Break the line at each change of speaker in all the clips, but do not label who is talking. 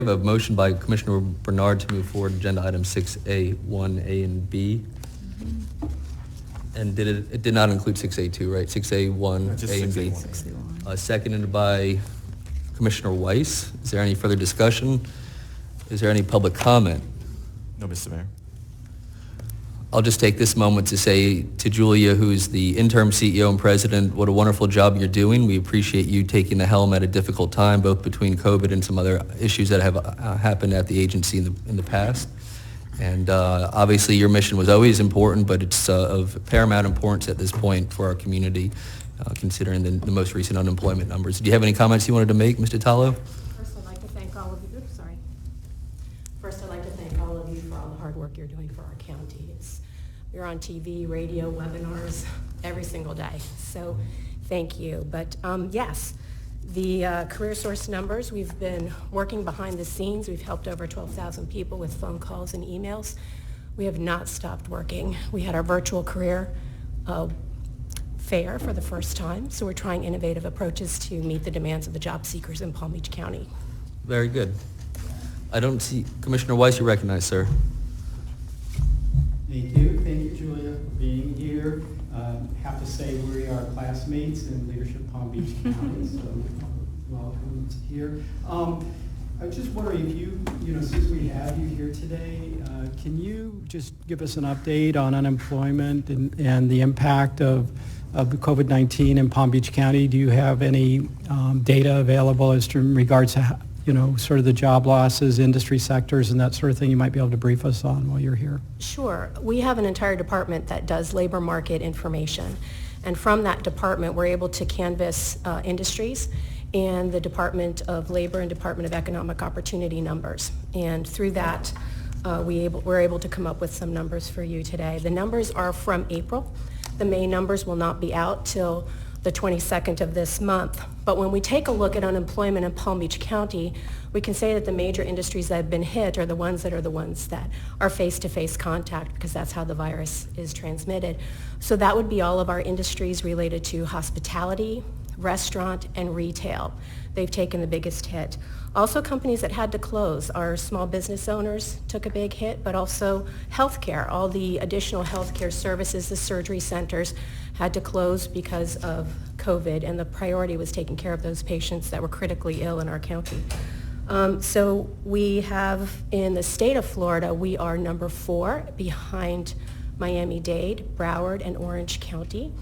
We have a motion by Commissioner Bernard to move forward agenda item 6A, 1A, and B. And it did not include 6A2, right? 6A, 1A, and B.
6A1.
Seconded by Commissioner Weiss. Is there any further discussion? Is there any public comment?
No, Mr. Mayor.
I'll just take this moment to say to Julia, who's the interim CEO and president, what a wonderful job you're doing. We appreciate you taking the helm at a difficult time, both between COVID and some other issues that have happened at the agency in the past. And obviously your mission was always important, but it's of paramount importance at this point for our community, considering the most recent unemployment numbers. Do you have any comments you wanted to make, Mr. Dattolo?
First, I'd like to thank all of you. First, I'd like to thank all of you for all the hard work you're doing for our county. You're on TV, radio, webinars every single day. So thank you. But yes, the career source numbers, we've been working behind the scenes. We've helped over 12,000 people with phone calls and emails. We have not stopped working. We had our virtual career fair for the first time. So we're trying innovative approaches to meet the demands of the job seekers in Palm Beach County.
Very good. I don't see, Commissioner Weiss, you recognize, sir.
Thank you, Julia, for being here. Have to say we are classmates in Leadership Palm Beach County, so welcome here. I was just wondering if you, since we have you here today, can you just give us an update on unemployment and the impact of COVID-19 in Palm Beach County? Do you have any data available as to in regards to sort of the job losses, industry sectors, and that sort of thing you might be able to brief us on while you're here?
Sure. We have an entire department that does labor market information. And from that department, we're able to canvass industries and the Department of Labor and Department of Economic Opportunity numbers. And through that, we're able to come up with some numbers for you today. The numbers are from April. The May numbers will not be out till the 22nd of this month. But when we take a look at unemployment in Palm Beach County, we can say that the major industries that have been hit are the ones that are face-to-face contact, because that's how the virus is transmitted. So that would be all of our industries related to hospitality, restaurant, and retail. They've taken the biggest hit. Also, companies that had to close, our small business owners took a big hit, but also healthcare. All the additional healthcare services, the surgery centers, had to close because of COVID, and the priority was taking care of those patients that were critically ill in our county. So we have, in the state of Florida, we are number 4 behind Miami-Dade, Broward, and Orange County.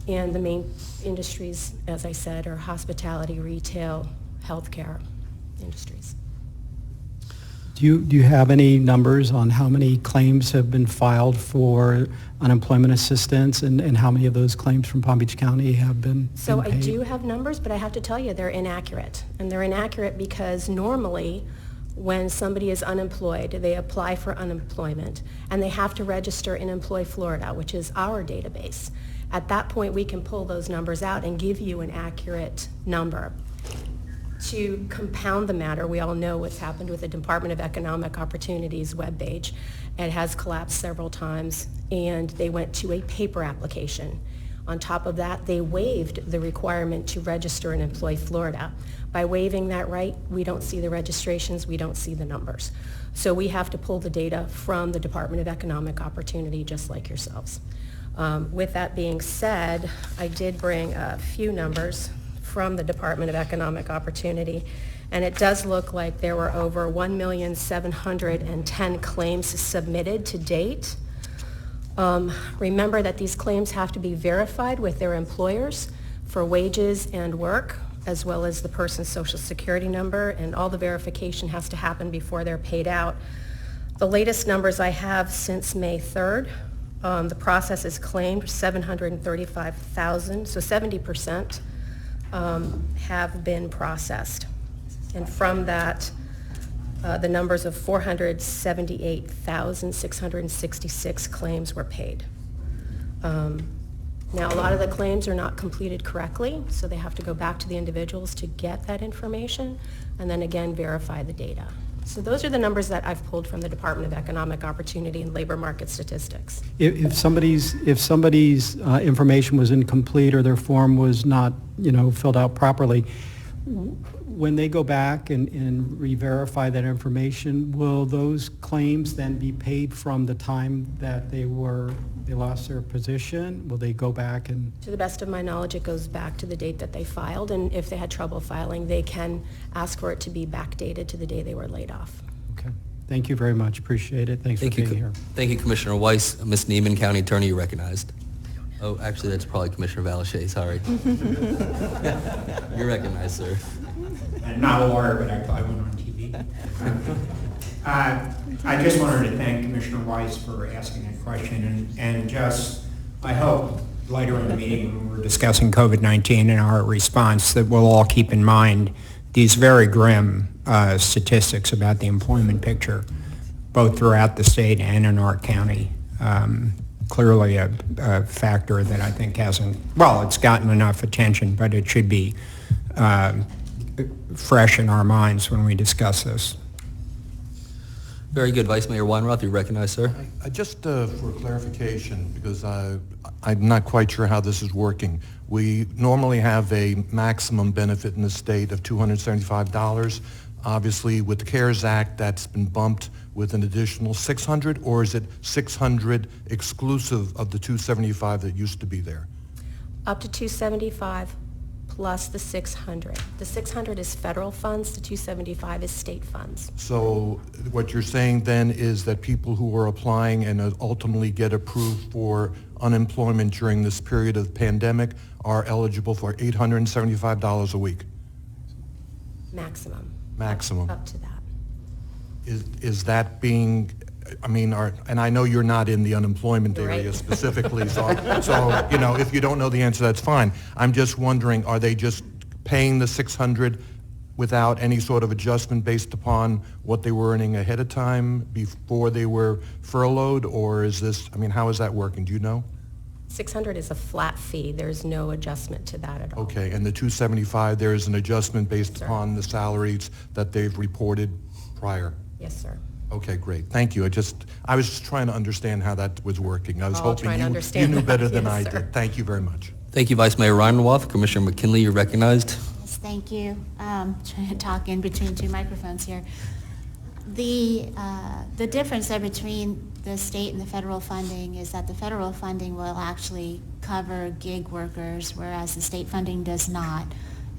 And the main industries, as I said, are hospitality, retail, healthcare industries.
Do you have any numbers on how many claims have been filed for unemployment assistance and how many of those claims from Palm Beach County have been
So
paid?
I do have numbers, but I have to tell you they're inaccurate. And they're inaccurate because normally when somebody is unemployed, they apply for unemployment and they have to register in Employ Florida, which is our database. At that point, we can pull those numbers out and give you an accurate number. To compound the matter, we all know what's happened with the Department of Economic Opportunity's webpage. It has collapsed several times, and they went to a paper application. On top of that, they waived the requirement to register in Employ Florida. By waiving that right, we don't see the registrations, we don't see the numbers. So we have to pull the data from the Department of Economic Opportunity, just like yourselves. With that being said, I did bring a few numbers from the Department of Economic Opportunity, and it does look like there were over 1,710 claims submitted to date. Remember that these claims have to be verified with their employers for wages and work, as well as the person's social security number, and all the verification has to happen before they're paid out. The latest numbers I have since May 3rd, the process is claimed 735,000, so 70%. Have been processed. And from that, the numbers of 478,666 claims were paid. Now, a lot of the claims are not completed correctly, so they have to go back to the individuals to get that information and then again verify the data. So those are the numbers that I've pulled from the Department of Economic Opportunity and Labor Market Statistics.
If somebody's information was incomplete or their form was not, filled out properly, when they go back and re-verify that information, will those claims then be paid from the time that they lost their position? Will they go back and?
To the best of my knowledge, it goes back to the date that they filed, and if they had trouble filing, they can ask for it to be backdated to the day they were laid off.
Okay. Thank you very much. Appreciate it. Thanks for being here.
Thank you, Commissioner Weiss. Ms. Neiman, County Attorney, you're recognized. Oh, actually, that's probably Commissioner Valichet, sorry. You're recognized, sir.
I'm not a lawyer, but I went on TV. I just wanted to thank Commissioner Weiss for asking that question, and just, I hope later in the meeting when we're discussing COVID-19 and our response that we'll all keep in mind these very grim statistics about the employment picture, both throughout the state and in our county. Clearly a factor that I think hasn't, well, it's gotten enough attention, but it should be fresh in our minds when we discuss this.
Very good. Vice Mayor Weinroth, you recognized, sir.
Just for clarification, because I'm not quite sure how this is working. We normally have a maximum benefit in the state of $275. Obviously, with the CARES Act, that's been bumped with an additional $600, or is it $600 exclusive of the $275 that used to be there?
Up to $275 plus the $600. The $600 is federal funds, the $275 is state funds.
So what you're saying then is that people who are applying and ultimately get approved for unemployment during this period of pandemic are eligible for $875 a week?
Maximum.
Maximum.
Up to that.
Is that being, I mean, and I know you're not in the unemployment area
Right.
specifically, so you know, if you don't know the answer, that's fine. I'm just wondering, are they just paying the $600 without any sort of adjustment based upon what they were earning ahead of time before they were furloughed, or is this, I mean, how is that working? Do you know?
$600 is a flat fee. There's no adjustment to that at all.
Okay, and the $275, there is an adjustment based
Sir.
upon the salaries that they've reported prior?
Yes, sir.
Okay, great. Thank you. I was just trying to understand how that was working. I was
I'll
hoping
try and
you
understand
knew
that.
better than
Yes,
I
sir.
did. Thank you very much.
Thank you, Vice Mayor Weinroth. Commissioner McKinley, you're recognized.
Yes, thank you. Trying to talk in between two microphones here. The difference there between the state and the federal funding is that the federal funding will actually cover gig workers, whereas the state funding does not.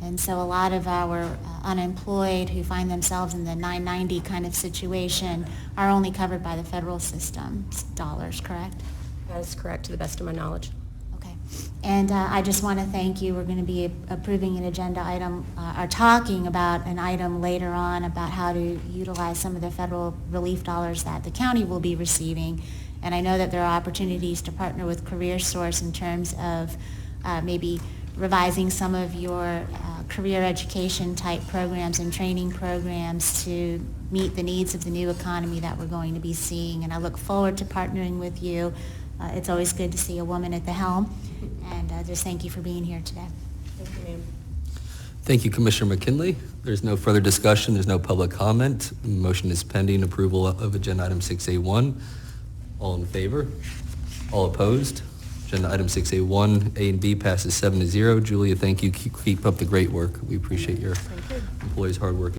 And so a lot of our unemployed who find themselves in the 990 kind of situation are only covered by the federal system dollars, correct?
That is correct, to the best of my knowledge.
Okay. And I just want to thank you. We're going to be approving an agenda item, or talking about an item later on about how to utilize some of the federal relief dollars that the county will be receiving. And I know that there are opportunities to partner with CareerSource in terms of maybe revising some of your career education type programs and training programs to meet the needs of the new economy that we're going to be seeing. And I look forward to partnering with you. It's always good to see a woman at the helm. And just thank you for being here today.
Thank you, ma'am.
Thank you, Commissioner McKinley. There's no further discussion. There's no public comment. The motion is pending approval of Agenda Item 6A1. All in favor? All opposed? Agenda Item 6A1, A and B passes 7-0. Julia, thank you. Keep up the great work. We appreciate your employees' hard work.